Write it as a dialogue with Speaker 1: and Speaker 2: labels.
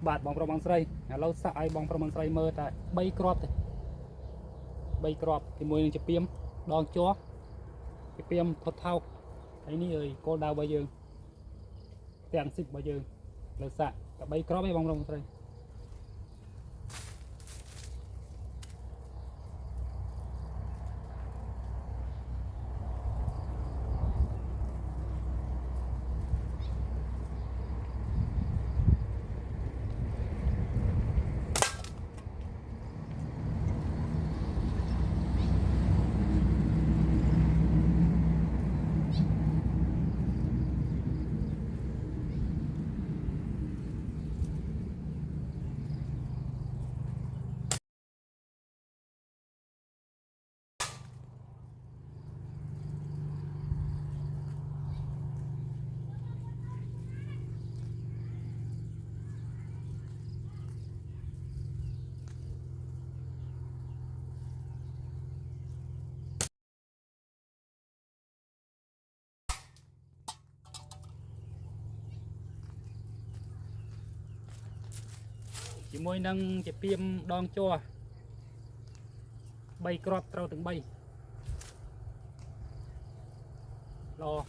Speaker 1: บาดบองประมังไสเราสายบองประมังไสเมื่อแต่ใบกรอบเลยใบกรอบที่มวยจะเปียมดองจ้อจะเปียมทดเท่าไอ้นี่เอ้ยโกดาวใบยืงแต่งสิบใบยืงเราสะกับใบกรอบให้บองประมังไสchỉ môi nâng chỉ piêm đòn cho bay crop trâu từng bay lo